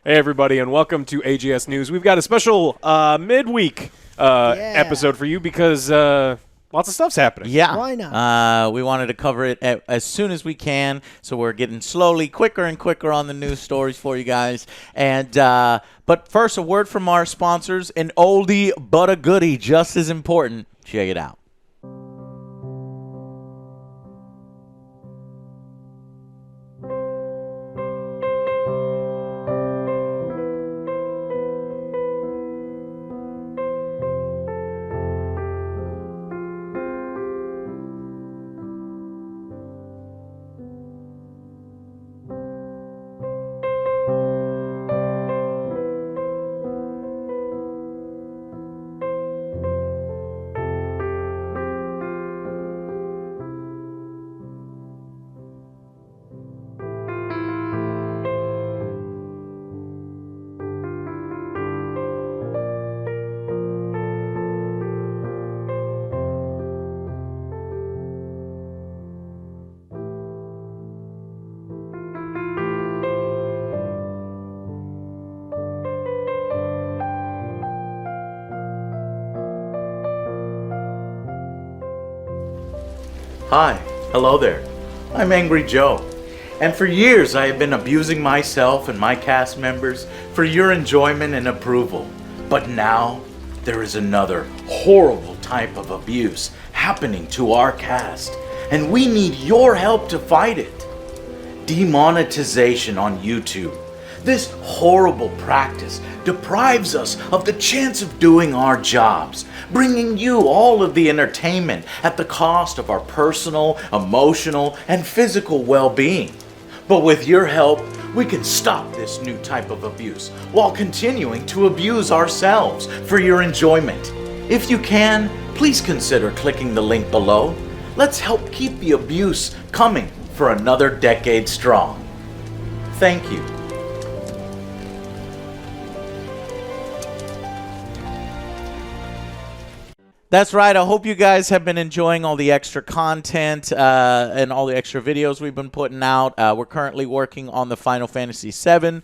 Hey, everybody, and welcome to AJS News. We've got a special midweek episode for you because lots of stuff's happening. Yeah. Why not? We wanted to cover it as soon as we can, so we're getting slowly quicker and quicker on the news stories for you guys. And but first, a word from our sponsors, an oldie but a goodie, just as important. Check it out. Hi, hello there. I'm Angry Joe. And for years I have been abusing myself and my cast members for your enjoyment and approval. But now there is another horrible type of abuse happening to our cast, and we need your help to fight it. Demonetization on YouTube. This horrible practice deprives us of the chance of doing our jobs, bringing you all of the entertainment at the cost of our personal, emotional, and physical well-being. But with your help, we can stop this new type of abuse while continuing to abuse ourselves for your enjoyment. If you can, please consider clicking the link below. Let's help keep the abuse coming for another decade strong. Thank you. That's right. I hope you guys have been enjoying all the extra content and all the extra videos we've been putting out. We're currently working on the Final Fantasy VII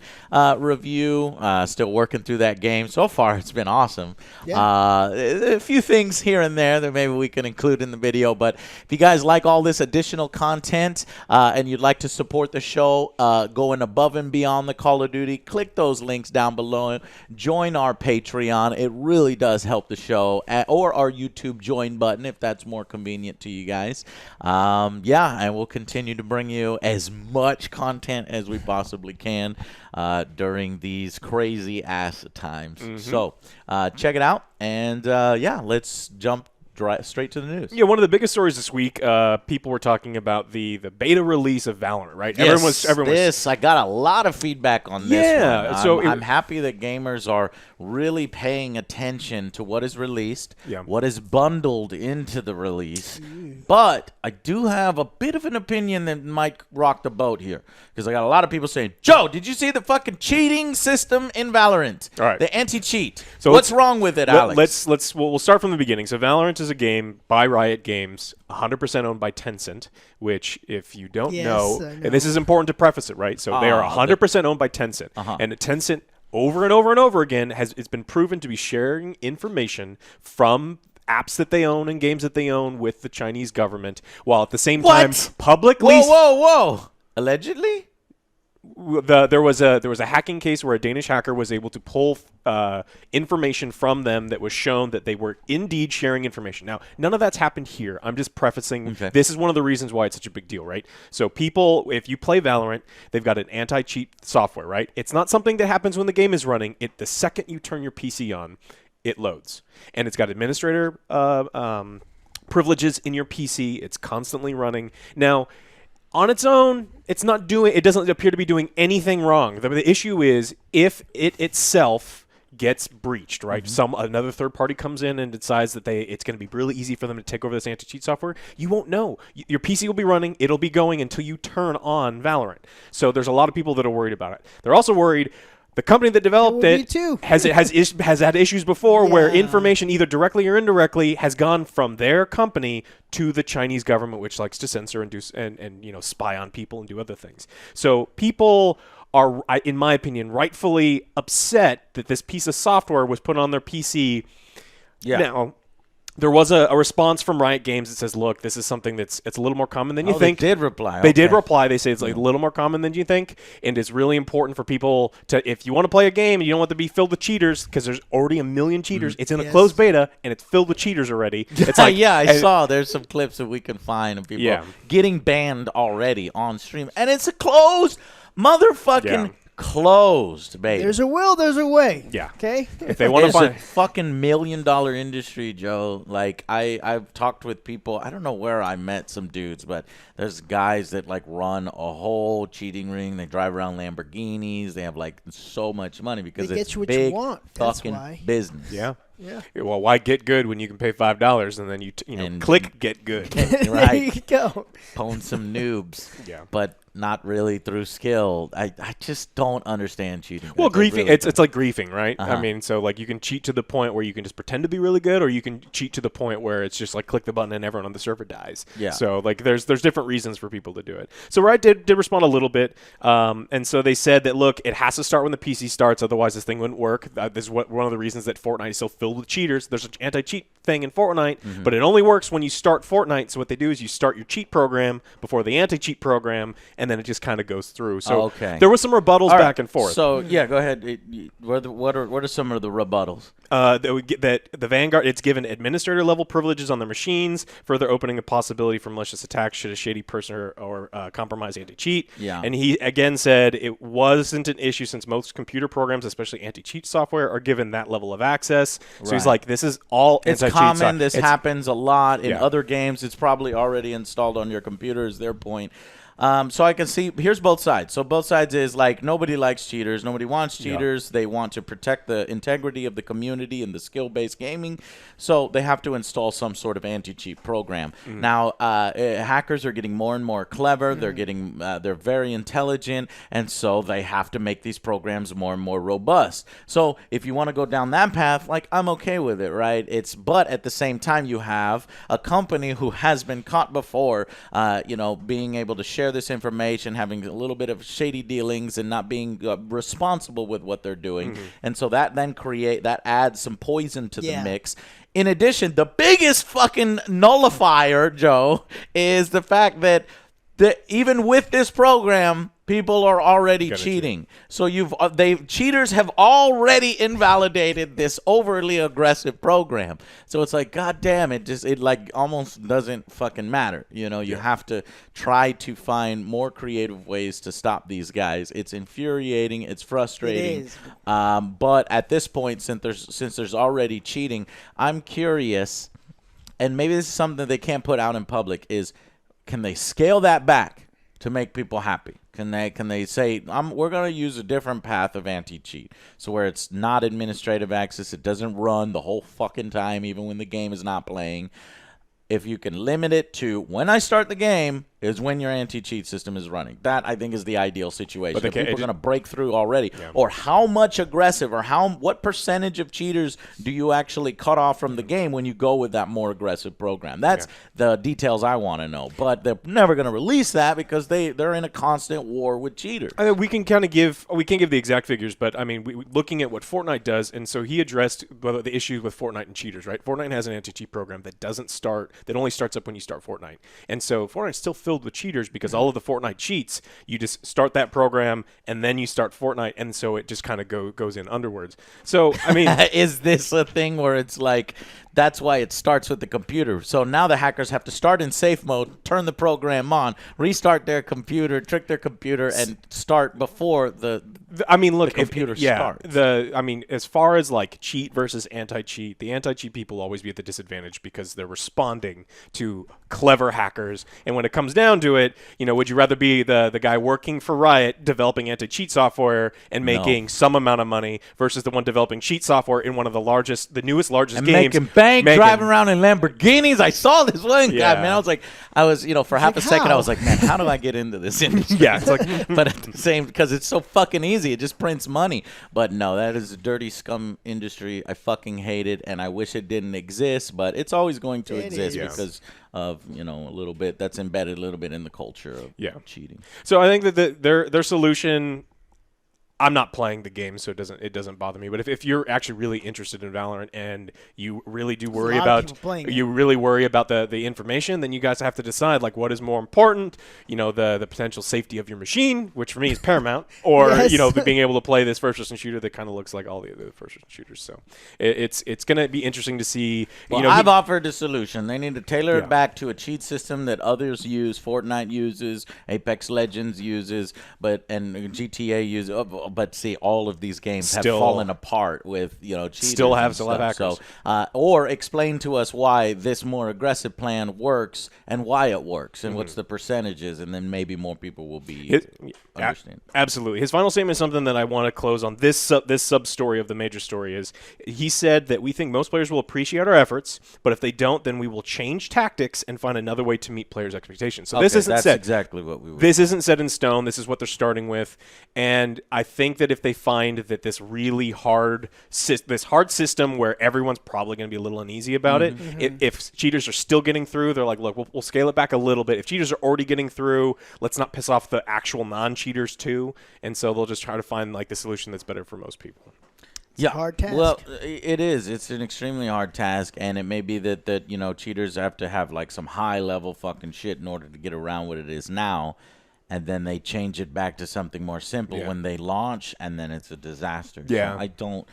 review. Still working through that game. So far, it's been awesome. Yeah. A few things here and there that maybe we can include in the video. But if you guys like all this additional content and you'd like to support the show going above and beyond the Call of Duty, click those links down below. Join our Patreon. It really does help the show. Or our YouTube join button if that's more convenient to you guys. Yeah, and we'll continue to bring you as much content as we possibly can during these crazy ass times. So check it out, and yeah, let's jump straight to the news. Yeah, one of the biggest stories this week, people were talking about the beta release of Valorant, right? Yes, I got a lot of feedback on this one. So I'm happy that gamers are really paying attention to what is released, what is bundled into the release. But I do have a bit of an opinion that might rock the boat here, because I got a lot of people saying, Joe, did you see the fucking cheating system in Valorant? All right. The anti-cheat. So what's wrong with it, Alex? We'll start from the beginning. So Valorant is a game by Riot Games, 100% owned by Tencent, which, if you don't know, and this is important to preface it, right? So they are 100% owned by Tencent, and Tencent over and over and over again it's been proven to be sharing information from apps that they own and games that they own with the Chinese government, while at the same time publicly. Whoa! Allegedly. There was a hacking case where a Danish hacker was able to pull information from them that was shown that they were indeed sharing information. Now, none of that's happened here. I'm just prefacing. This is one of the reasons why it's such a big deal, right? So people, if you play Valorant, they've got an anti-cheat software, right? It's not something that happens when the game is running. The second you turn your PC on, it loads. And it's got administrator privileges in your PC. It's constantly running. Now, on its own, it doesn't appear to be doing anything wrong. The issue is if it itself gets breached, right? Another third party comes in and decides that it's going to be really easy for them to take over this anti-cheat software. You won't know. Your PC will be running. It'll be going until you turn on Valorant. So there's a lot of people that are worried about it. They're also worried the company that developed it has had issues before where information, either directly or indirectly, has gone from their company to the Chinese government, which likes to censor and do and spy on people and do other things. So people are, in my opinion, rightfully upset that this piece of software was put on their PC. Yeah. Now, there was a response from Riot Games that says, look, this is something it's a little more common than you think. They did reply. They did reply. They say it's like a little more common than you think, and it's really important for people to, if you want to play a game and you don't want to be filled with cheaters, because there's already a million cheaters. It's in a closed beta, and it's filled with cheaters already. It's like, yeah, I saw. There's some clips that we can find of people getting banned already on stream, and it's a closed motherfucking closed, baby. There's a will, there's a way. Yeah. Okay. If they want to find a fucking $1 million industry, Joe. Like I've talked with people. I don't know where I met some dudes, but there's guys that like run a whole cheating ring. They drive around Lamborghinis. They have like so much money because They it's get you what big you want. That's fucking why. business. Yeah. Yeah. Well, why get good when you can pay $5 and then you click get good? There Right. you go. Pwn some noobs. Yeah. But not really through skill. I just don't understand cheating. Well, guys. I griefing, really it's like griefing, right? Uh-huh. I mean, so like you can cheat to the point where you can just pretend to be really good, or you can cheat to the point where it's just like click the button and everyone on the server dies. Yeah. So like there's different reasons for people to do it. So Riot did respond a little bit, and so they said that look, it has to start when the PC starts, otherwise this thing wouldn't work. This is one of the reasons that Fortnite is so filled with cheaters. There's an anti-cheat thing in Fortnite, but it only works when you start Fortnite. So what they do is you start your cheat program before the anti-cheat program, and then it just kind of goes through. So there was some rebuttals back and forth. So yeah, go ahead. What are some of the rebuttals? That the Vanguard, it's given administrator level privileges on their machines, further opening the possibility for malicious attacks should a shady person or compromise anti-cheat. Yeah. And he again said it wasn't an issue since most computer programs, especially anti-cheat software, are given that level of access. So he's like, this is all It's anti-cheat common. This happens a lot in Yeah. other games. It's probably already installed on your computer. Is their point. So I can see, here's both sides. So both sides is like nobody likes cheaters. Nobody wants cheaters. They want to protect the integrity of the community and the skill-based gaming. So they have to install some sort of anti-cheat program. Now, hackers are getting more and more clever. They're getting, they're very intelligent. And so they have to make these programs more and more robust. So if you want to go down that path, like I'm okay with it, right? But at the same time, you have a company who has been caught before, being able to share this information, having a little bit of shady dealings, and not being responsible with what they're doing. And so that then adds some poison to the mix. In addition, the biggest fucking nullifier, Joe, is the fact that even with this program, people are already cheating. So cheaters have already invalidated this overly aggressive program. So it's like, God damn, it like almost doesn't fucking matter. You have to try to find more creative ways to stop these guys. It's infuriating. It's frustrating. It is. But at this point, since there's already cheating, I'm curious, and maybe this is something they can't put out in public, is can they scale that back to make people happy? Can they say, we're going to use a different path of anti-cheat, so where it's not administrative access, it doesn't run the whole fucking time, even when the game is not playing. If you can limit it to when I start the game is when your anti-cheat system is running. That, I think, is the ideal situation. If people are going to break through already. Yeah. Or how much aggressive or what percentage of cheaters do you actually cut off from the game when you go with that more aggressive program? That's the details I want to know. But they're never going to release that because they're in a constant war with cheaters. I mean, we can't give the exact figures, but I mean, looking at what Fortnite does, and so he addressed the issues with Fortnite and cheaters, right? Fortnite has an anti-cheat program that only starts up when you start Fortnite. And so Fortnite's still filled with cheaters because all of the Fortnite cheats, you just start that program and then you start Fortnite, and so it just kind of goes in underwards. So, I mean... Is this a thing where it's like, that's why it starts with the computer? So now the hackers have to start in safe mode, turn the program on, restart their computer, trick their computer, and start before the computer starts. As far as like cheat versus anti-cheat, the anti-cheat people will always be at the disadvantage because they're responding to clever hackers. And when it comes down to it, would you rather be the guy working for Riot developing anti-cheat software and making some amount of money versus the one developing cheat software in one of the largest games, making bank, driving around in Lamborghinis? I saw this one guy, man. I was for half a second, I was like, man, how do I get into this industry? It's like, but at the same, because it's so fucking easy, it just prints money. But no, that is a dirty scum industry. I fucking hate it, and I wish it didn't exist. But it's always going to exist because of a little bit that's embedded a little bit in the culture of cheating. So I think that their solution I'm not playing the game, so it doesn't bother me. But if you're actually really interested in Valorant and you really do worry about the information, then you guys have to decide like what is more important. You know, the potential safety of your machine, which for me is paramount, or Yes. you know, being able to play this first-person shooter that kind of looks like all the other first-person shooters. So it's going to be interesting to see. Well, you know, I've offered a solution. They need to tailor Yeah. it back to a cheat system that others use, Fortnite uses, Apex Legends uses, and GTA uses. But see, all of these games have Still- fallen apart with cheaters. Still have and stuff. hackers. So, or explain to us why this more aggressive plan works and why it works and what's the percentages, and then maybe more people will be understand. Absolutely. His final statement is something that I want to close on. This sub story of the major story is he said that we think most players will appreciate our efforts, but if they don't, then we will change tactics and find another way to meet players' expectations. So this isn't that's set. exactly what we would. This isn't set in stone. This is what they're starting with, and I think that if they find that this really hard system where everyone's probably going to be a little uneasy about it, if cheaters are still getting through, they're like, look, we'll scale it back a little bit. If cheaters are already getting through, let's not piss off the actual non-cheaters too, and so they'll just try to find like the solution that's better for most people. a hard task. Well, it is. It's an extremely hard task, and it may be that cheaters have to have like some high level fucking shit in order to get around what it is now, and then they change it back to something more simple when they launch, and then it's a disaster. Yeah. So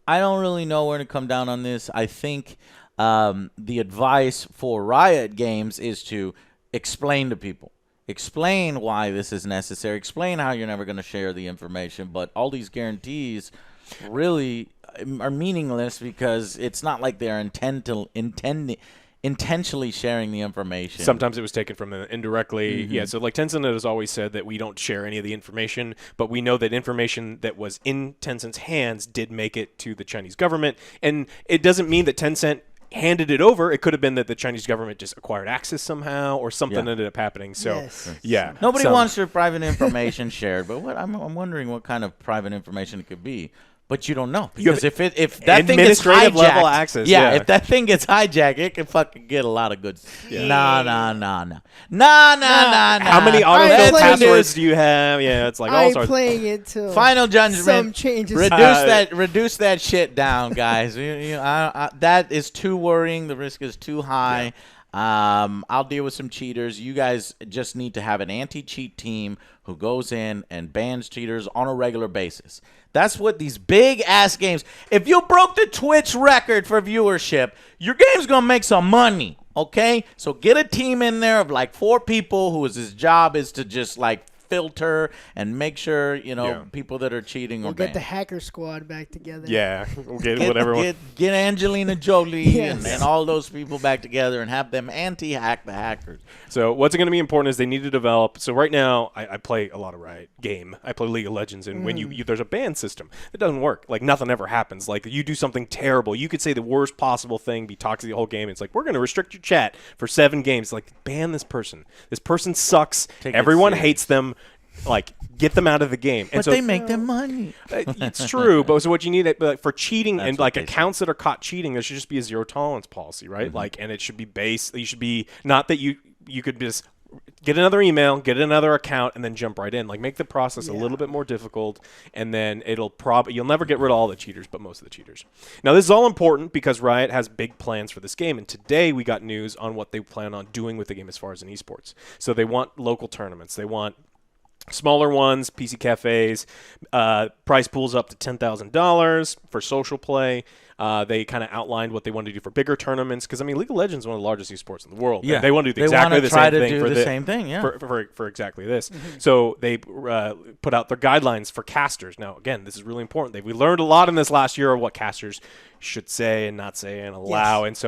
I don't really know where to come down on this. I think the advice for Riot Games is to explain to people. Explain why this is necessary. Explain how you're never going to share the information, but all these guarantees really are meaningless because it's not like they're intentionally sharing the information. Sometimes it was taken from them indirectly. Yeah, so like Tencent has always said that we don't share any of the information, but we know that information that was in Tencent's hands did make it to the Chinese government. And it doesn't mean that Tencent handed it over. It could have been that the Chinese government just acquired access somehow or something ended up happening. So, Yes. yeah. Nobody So- wants their private information shared, but I'm wondering what kind of private information it could be. But you don't know, because if that thing gets administrative hijacked, level access, yeah. if that thing gets hijacked, it can fucking get a lot of good. Yeah. Nah. How many I autofill play passwords this. do you have? Yeah, it's like all I'm sorts. playing it till Final judgment. some changes. Reduce that shit down, guys. That is too worrying. The risk is too high. I'll deal with some cheaters. You guys just need to have an anti-cheat team who goes in and bans cheaters on a regular basis. That's what these big-ass games... If you broke the Twitch record for viewership, your game's going to make some money, okay? So get a team in there of like 4 people whose job is to just like filter and make sure, people that are cheating We'll are get banned. the hacker squad back together. Yeah, we'll get whatever. Get Angelina Jolie Yes. and all those people back together and have them anti-hack the hackers. So what's going to be important is they need to develop. So right now, I play a lot of Riot game. I play League of Legends, and when you there's a ban system, it doesn't work. Like nothing ever happens. Like you do something terrible, you could say the worst possible thing, be toxic the whole game. It's like we're going to restrict your chat for 7 games. Like ban this person. This person sucks. Take it Everyone serious. hates them. Like get them out of the game. And But so they make them money. it's true, but so what you need like, for cheating That's and what like they accounts that are caught cheating, there should just be a zero tolerance policy, right? Mm-hmm. Like, and it should be based. You should be not that you could just get another email, get another account, and then jump right in. Like make the process a little bit more difficult, and then you'll never get rid of all the cheaters, but most of the cheaters. Now this is all important because Riot has big plans for this game, and today we got news on what they plan on doing with the game as far as in esports. So they want local tournaments. They want smaller ones, PC cafes, price pools up to $10,000 for social play. They kind of outlined what they want to do for bigger tournaments because, I mean, League of Legends is one of the largest esports in the world. Yeah. And they want to do They exactly wanna the try same to thing do for the same thing, yeah. for exactly this. So they put out their guidelines for casters. Now, again, this is really important. We learned a lot in this last year of what casters should say and not say and allow. Yes.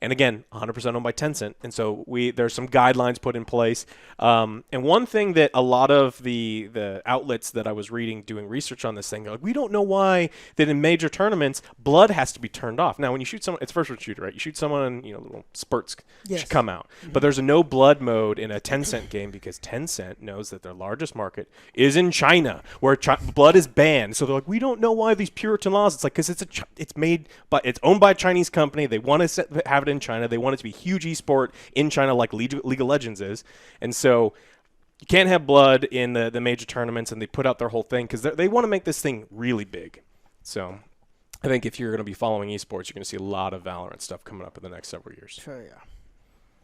And again, 100% owned by Tencent. And so there's some guidelines put in place. And one thing that a lot of the outlets that I was reading doing research on this thing, they're like, we don't know why that in major tournaments, blood has to be turned off. Now, when you shoot someone, it's first-person shooter, right? You shoot someone and, little spurts should come out. But there's a no blood mode in a Tencent game because Tencent knows that their largest market is in China, where blood is banned. So they're like, we don't know why these Puritan laws. It's like, because it's made... But it's owned by a Chinese company. They want to have it in China. They want it to be huge esport in China like League of Legends is. And so you can't have blood in the major tournaments, and they put out their whole thing because they want to make this thing really big. So I think if you're going to be following esports, you're going to see a lot of Valorant stuff coming up in the next several years. Sure, yeah.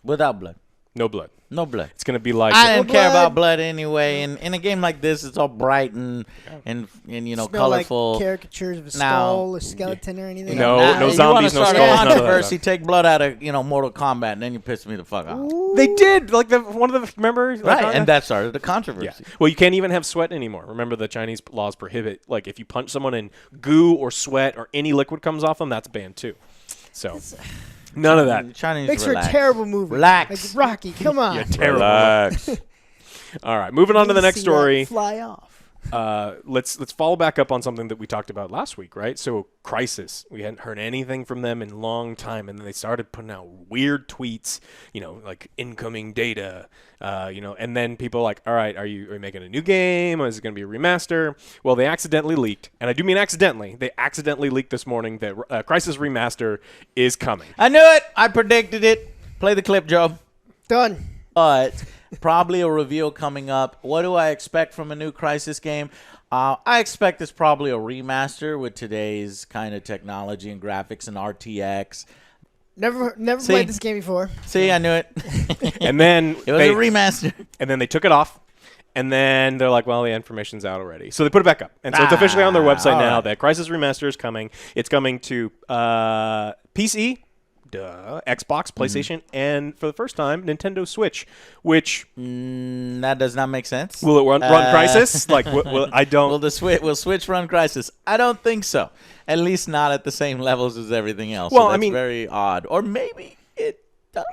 Without blood. No blood. No blood. It's going to be like I didn't care blood. about blood anyway. And in a game like this, it's all bright and you know, Smell colorful. like caricatures of a Now- skull, a skeleton, or anything. No, like that. no You zombies, wanna no start skulls, a none of that controversy, stuff. take blood out of Mortal Kombat, and then you piss me the fuck off. they did like one of the remember Right, like, and that started the yeah. controversy. Well, you can't even have sweat anymore. Remember, the Chinese laws prohibit like if you punch someone and goo or sweat or any liquid comes off them, that's banned too. So none of that. The Chinese Makes relax. for a terrible movie. Relax. Like Rocky, come on. Yeah, terrible. Relax. All right, moving on to the next See that story. Fly off. Let's follow back up on something that we talked about last week, right? So Crysis, we hadn't heard anything from them in a long time, and then they started putting out weird tweets, you know, like incoming data, you know, and then people are like, all right, are you making a new game? Or is it going to be a remaster? Well, they accidentally leaked, and I do mean accidentally. They accidentally leaked this morning that Crysis Remaster is coming. I knew it. I predicted it. Play the clip, Joe. Done. But probably a reveal coming up. What do I expect from a new Crysis game? I expect it's probably a remaster with today's kind of technology and graphics and RTX. Never See? played this game before. See, I knew it. And then It was a remaster. And then they took it off. And then they're like, well, the information's out already. So they put it back up. And so it's officially on their website all now right. that Crysis Remaster is coming. It's coming to PC, Xbox, PlayStation, and for the first time, Nintendo Switch, which... That does not make sense. Will it run Crysis? Like, I don't... Will Switch run Crysis? I don't think so. At least not at the same levels as everything else. Well, So I that's mean- very odd. Or maybe it does.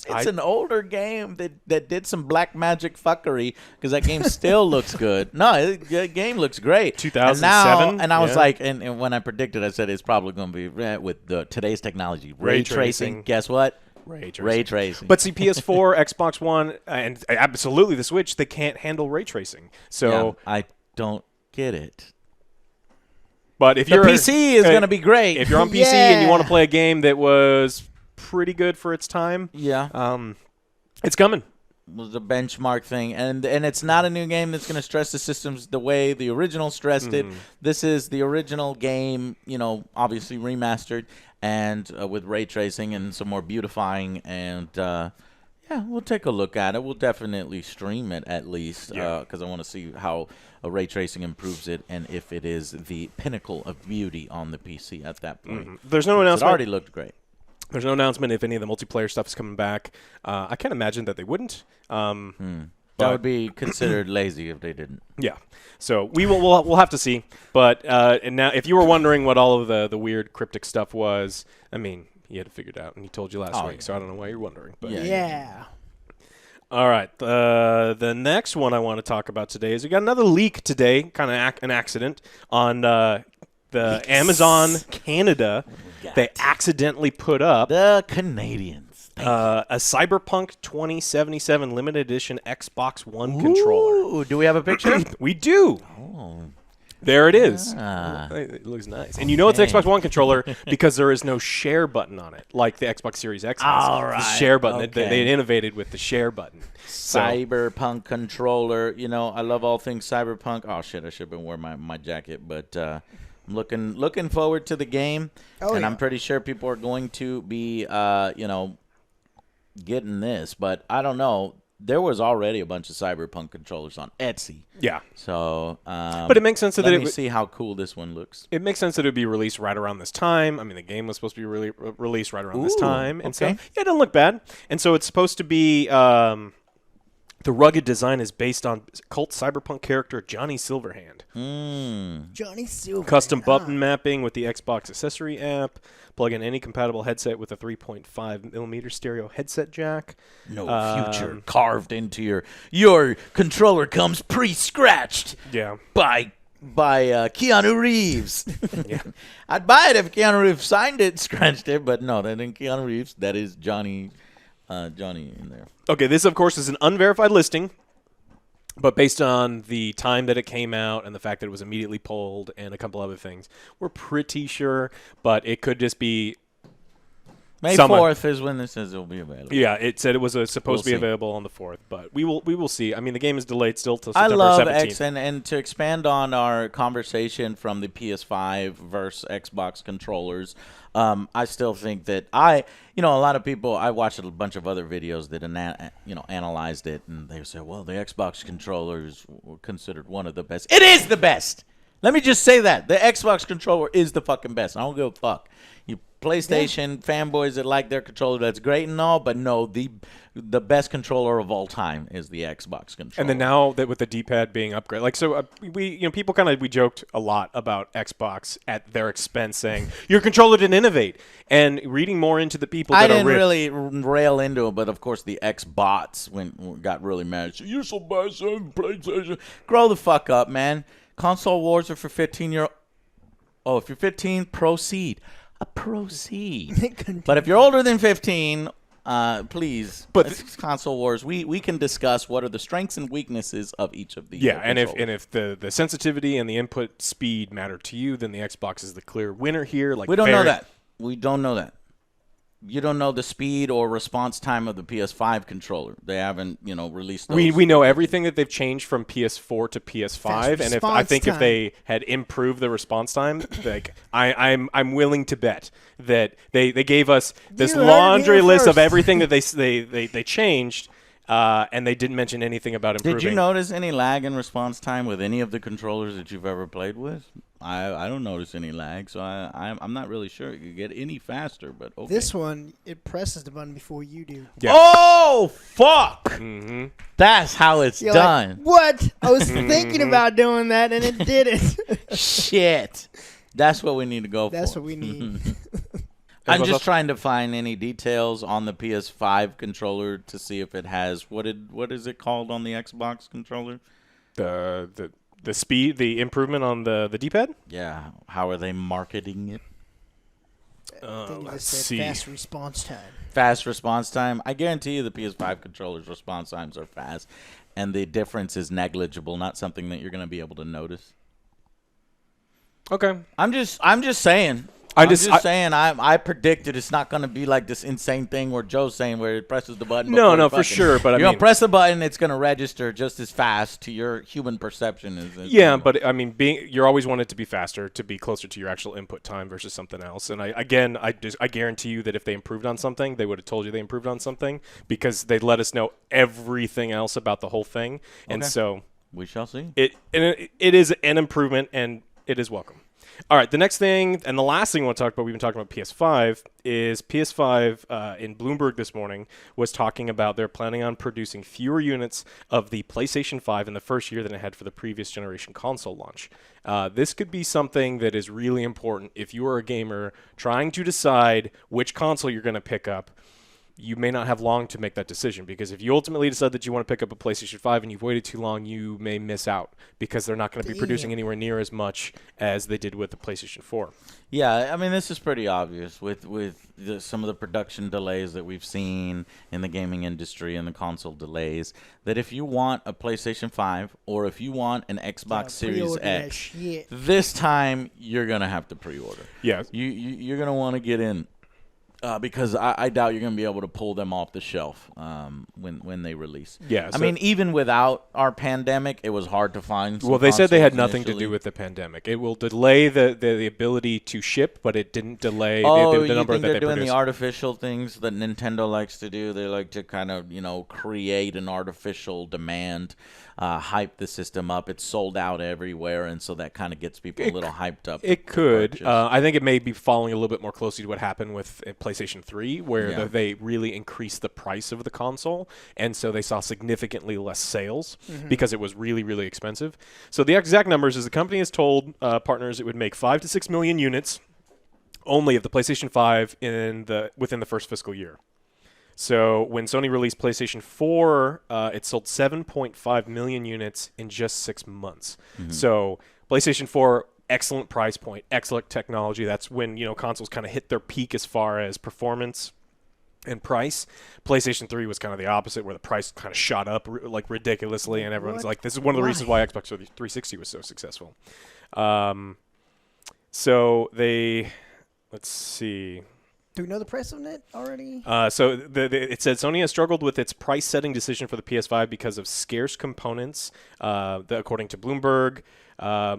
It's an older game that did some black magic fuckery because that game still looks good. No, the game looks great. 2007? And I was Yeah. like, and when I predicted, I said it's probably going to be with today's technology. Ray tracing. tracing. Guess what? Ray tracing. Ray tracing. But see, PS4, Xbox One, and absolutely the Switch, they can't handle ray tracing. So, Yeah, I don't get it. but if The you're... PC is going to be great. If you're on PC and you want to Yeah. play a game that was pretty good for its time, yeah. it's coming. Was the benchmark thing, and it's not a new game that's going to stress the systems the way the original stressed it. This is the original game, you know, obviously remastered and with ray tracing and some more beautifying, and yeah, we'll take a look at it. We'll definitely stream it at least because I want to see how ray tracing improves it and if it is the pinnacle of beauty on the PC at that point. There's no It announcement. already looked great. There's no announcement if any of the multiplayer stuff is coming back. I can't imagine that they wouldn't. That But- would be considered lazy if they didn't. Yeah. So we'll have to see. But and now, if you were wondering what all of the weird cryptic stuff was, I mean, he had it figured out, and he told you last week. yeah. So I don't know why you're wondering. But Yeah. Yeah. all right. The next one I want to talk about today is we got another leak today, kind of an accident on the Amazon Canada. They accidentally put up The Canadians. a Cyberpunk 2077 limited edition Xbox One controller. Ooh, do we have a picture? We do. Oh. There it is. Ah. It looks nice. And you know it's an Xbox One controller because there is no share button on it, like the Xbox Series X has. All The right. share button. Okay. They innovated with the share button. So, Cyberpunk controller. You know, I love all things Cyberpunk. Oh shit, I should have been wearing my jacket, but I'm looking forward to the game, Oh, and yeah. I'm pretty sure people are going to be you know, getting this, but I don't know. There was already a bunch of Cyberpunk controllers on Etsy, yeah. so But it makes sense that let it me would- see how cool this one looks. It makes sense that it would be released right around this time. I mean, the game was supposed to be released right around this Ooh, time. And so, okay. yeah, it doesn't look bad. And so it's supposed to be the rugged design is based on cult cyberpunk character Johnny Silverhand. Johnny Silver. Custom button mapping with the Xbox accessory app. Plug in any compatible headset with a 3.5mm stereo headset jack. No future carved into your controller comes pre-scratched. Yeah. by Keanu Reeves. Yeah. I'd buy it if Keanu Reeves signed it, scratched it, but no, that ain't Keanu Reeves. That is Johnny in there. Okay, this, of course, is an unverified listing, but based on the time that it came out and the fact that it was immediately pulled and a couple other things, we're pretty sure, but it could just be May Summer. 4th is when this says it will be available. Yeah, it said it was supposed We'll to be see. available on the 4th, but we will see. I mean, the game is delayed still till I September love 17th. X, and to expand on our conversation from the PS5 versus Xbox controllers, I still think that a lot of people, I watched a bunch of other videos that analyzed it, and they said, well, the Xbox controllers were considered one of the best. It is the best. Let me just say that. The Xbox controller is the fucking best. I don't give a fuck. You PlayStation fanboys that like their controller, that's great and all, but no, the best controller of all time is the Xbox controller. And then now that with the D-pad being upgraded, like so, people we joked a lot about Xbox at their expense, saying your controller didn't innovate. And reading more into the people that I didn't are really rail into it, but of course the Xbots got really mad. So you're so bad, son, PlayStation. Grow the fuck up, man. Console wars are for 15-year-old. Oh, if you're 15, proceed. Proceed. But if you're older than 15, please. But it's console wars. We can discuss what are the strengths and weaknesses of each of these. Yeah, and if the sensitivity and the input speed matter to you, then the Xbox is the clear winner here. Like we don't know that. We don't know that. You don't know the speed or response time of the PS5 controller. They haven't, released those. We know everything that they've changed from PS4 to PS5, and if they had improved the response time, like I'm willing to bet that they gave us this laundry list of everything that they changed, and they didn't mention anything about improving. Did you notice any lag in response time with any of the controllers that you've ever played with? I don't notice any lag, so I'm not really sure it could get any faster. But okay. This one, it presses the button before you do. Yeah. Oh fuck! Mm-hmm. That's how it's You're done. like, what? I was thinking about doing that, and it didn't. Shit. That's what we need to go for. That's what we need. I'm just trying to find any details on the PS5 controller to see if it has what is it called on the Xbox controller? The speed, the improvement on the D-pad? Yeah. How are they marketing it? Let's see. Fast response time. Fast response time. I guarantee you the PS5 controller's response times are fast, and the difference is negligible, not something that you're going to be able to notice. Okay. I'm just saying. I'm just saying. I predicted it's not going to be like this insane thing where Joe's saying where it presses the button. No, for sure. But you're gonna press the button, it's going to register just as fast to your human perception. But I mean, you're always want it to be faster, to be closer to your actual input time versus something else. And I guarantee you that if they improved on something, they would have told you they improved on something because they let us know everything else about the whole thing. And so we shall see. It is an improvement, and it is welcome. All right, the next thing and the last thing I want to talk about, we've been talking about PS5, is PS5 in Bloomberg this morning was talking about they're planning on producing fewer units of the PlayStation 5 in the first year than it had for the previous generation console launch. This could be something that is really important if you are a gamer trying to decide which console you're going to pick up. You may not have long to make that decision because if you ultimately decide that you want to pick up a PlayStation 5 and you've waited too long, you may miss out because they're not going to be producing anywhere near as much as they did with the PlayStation 4. Yeah, I mean, this is pretty obvious with some of the production delays that we've seen in the gaming industry and the console delays, that if you want a PlayStation 5 or if you want an Xbox Series X, this time you're going to have to pre-order. Yeah. You're going to want to get in. Because I doubt you're going to be able to pull them off the shelf when they release. Yeah, I mean, even without our pandemic, it was hard to find. Well, they said they had nothing to do with the pandemic. It will delay the ability to ship, but it didn't delay the number that they produced. They're doing the artificial things that Nintendo likes to do? They like to kind of create an artificial demand, hype the system up. It's sold out everywhere, and so that kind of gets people a little hyped up. It could. I think it may be following a little bit more closely to what happened with PlayStation 3, where they really increased the price of the console, and so they saw significantly less sales because it was really, really expensive. So the exact numbers is the company has told partners it would make 5 to 6 million units only of the PlayStation 5 within the first fiscal year. So when Sony released PlayStation 4, it sold 7.5 million units in just 6 months. So PlayStation 4, excellent price point, excellent technology. That's when consoles kind of hit their peak as far as performance and price. PlayStation 3 was kind of the opposite, where the price kind of shot up like ridiculously, and everyone's like, this is one of the reasons why Xbox 360 was so successful. So let's see. Do we know the price of it already? So it said Sony has struggled with its price-setting decision for the PS5 because of scarce components. According to Bloomberg,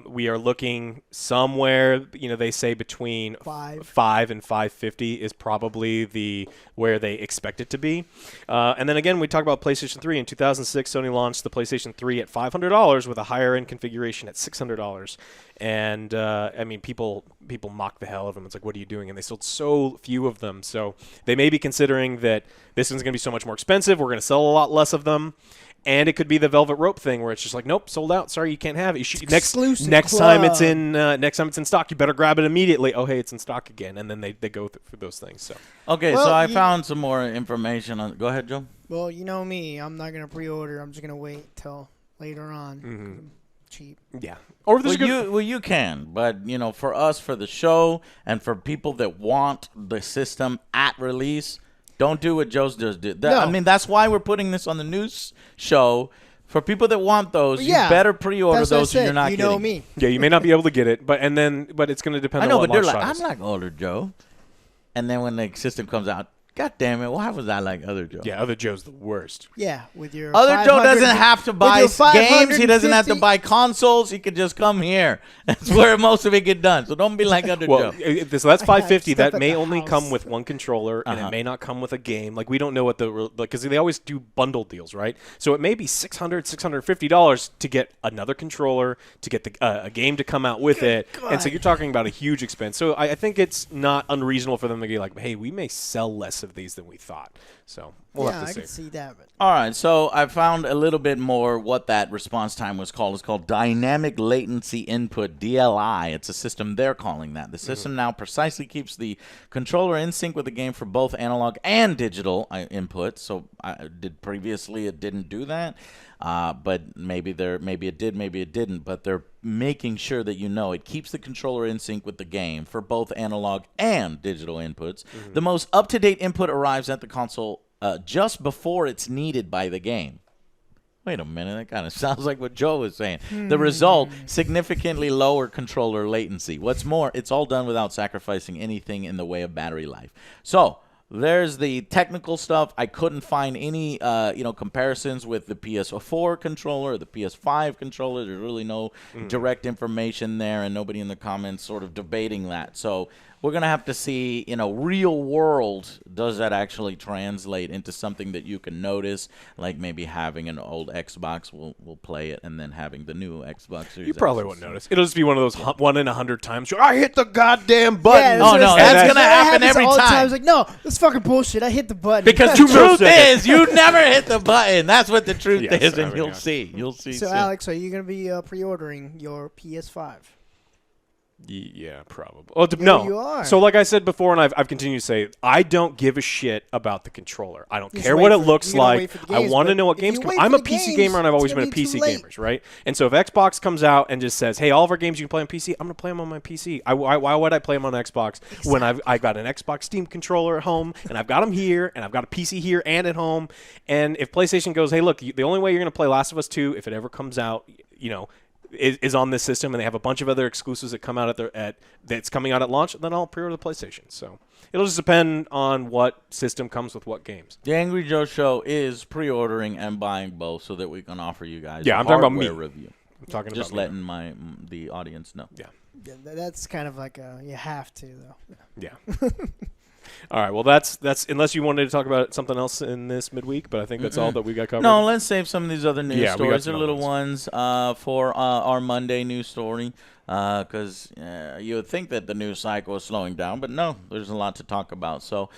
we are looking somewhere. They say between 5 and 550 is probably where they expect it to be. And then again, we talk about PlayStation 3. In 2006, Sony launched the PlayStation 3 at $500 with a higher-end configuration at $600. And I mean, people mock the hell of them. It's like, what are you doing? And they sold so few of them. So they may be considering that this one's going to be so much more expensive. We're going to sell a lot less of them. And it could be the Velvet Rope thing where it's just like, nope, sold out. Sorry, you can't have it. Next time it's in stock, you better grab it immediately. Oh, hey, it's in stock again. And then they go through those things. So okay, so I found some more information on. Go ahead, Joe. Well, you know me, I'm not gonna pre-order. I'm just gonna wait till later on. Cheap. Yeah. Or if you can, but for us, for the show, and for people that want the system at release, don't do what Joe's just did. No. I mean, that's why we're putting this on the news show. For people that want those, Yeah, you better pre-order that's what I those, or said. you're not You getting. know me. Yeah, you may not be able to get it, but it's going to depend I know, on what but they're launch like, title I'm is. not older, Joe. And then when the system comes out, God damn it, why was I like other Joe? Yeah, other Joe's the worst. Yeah, with your Other Joe doesn't have to buy with your games. He doesn't have to 550 buy consoles. He could just come here. That's where most of it get done. So don't be like Other Well, Joe. so that's 550. stuff That at may the only house. come with one controller, and it may not come with a game. Like, we don't know what because they always do bundle deals, right? So it may be $600, $650 to get another controller, to get a game to come out with it. And so you're talking about a huge expense. So I think it's not unreasonable for them to be like, hey, we may sell less of these than we thought. So we'll Yeah, have I to can see. see that. But All right, so I found a little bit more what that response time was called. It's called Dynamic Latency Input, DLI. It's a system they're calling that. The system now precisely keeps the controller in sync with the game for both analog and digital inputs. So previously it didn't do that, but maybe it did, maybe it didn't. But they're making sure that it keeps the controller in sync with the game for both analog and digital inputs. The most up-to-date input arrives at the console just before it's needed by the game. Wait a minute, that kind of sounds like what Joe was saying. The result, significantly lower controller latency. What's more, it's all done without sacrificing anything in the way of battery life. So there's the technical stuff. I couldn't find any comparisons with the PS4 controller or the PS5 controller. There's really no direct information there, and nobody in the comments sort of debating that. So we're going to have to see, real world, does that actually translate into something that you can notice, like maybe having an old Xbox will play it, and then having the new Xbox Series You probably X. won't notice. It'll just be one of those 1 in 100 times. I hit the goddamn button. Oh, no, that's going to happen every all the time. I was like, no, that's fucking bullshit. I hit the button. Because the truth is, you never hit the button. That's what the truth Yes, is, and I mean, you'll yeah. see. You'll see So, soon. Alex, are you going to be pre-ordering your PS5? Yeah, probably. Oh, Yeah, you are. So like I said before, and I've continued to say, I don't give a shit about the controller. I don't Just care wait what it for- looks you gotta like. wait for the I games, want to but know what if games you come. wait I'm for a the PC games, gamer, and I've always it's been a gonna be PC too late. gamer, right? And so if Xbox comes out and just says, hey, all of our games you can play on PC, I'm going to play them on my PC. Why would I play them on Xbox when I got an Xbox Steam controller at home, and I've got them here, and I've got a PC here and at home? And if PlayStation goes, hey, look, the only way you're going to play Last of Us 2, if it ever comes out, is on this system, and they have a bunch of other exclusives that come out that's coming out at launch, then I'll pre-order the PlayStation. So it'll just depend on what system comes with what games. The Angry Joe Show is pre-ordering and buying both so that we can offer you guys Yeah, a I'm talking about me. hardware review. I'm talking Just about me. letting the audience know. Yeah. Yeah, that's kind of like you have to, though. Yeah. All right. Well, that's unless you wanted to talk about something else in this midweek, but I think that's all that we got covered. No, let's save some of these other news Yeah, we got stories. some They're other little ones for our Monday news story. Because you would think that the news cycle is slowing down, but no, there's a lot to talk about. So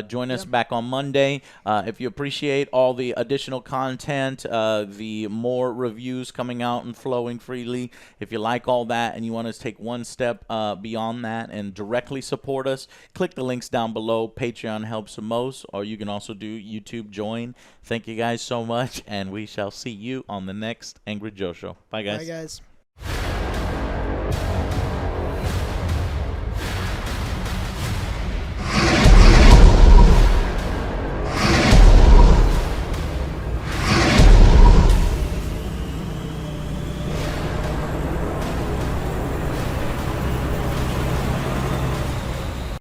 join us back on Monday. If you appreciate all the additional content, the more reviews coming out and flowing freely, if you like all that and you want us to take one step beyond that and directly support us, click the links down below. Patreon helps the most, or you can also do YouTube join. Thank you guys so much, and we shall see you on the next Angry Joe Show. Bye, guys. Bye, guys.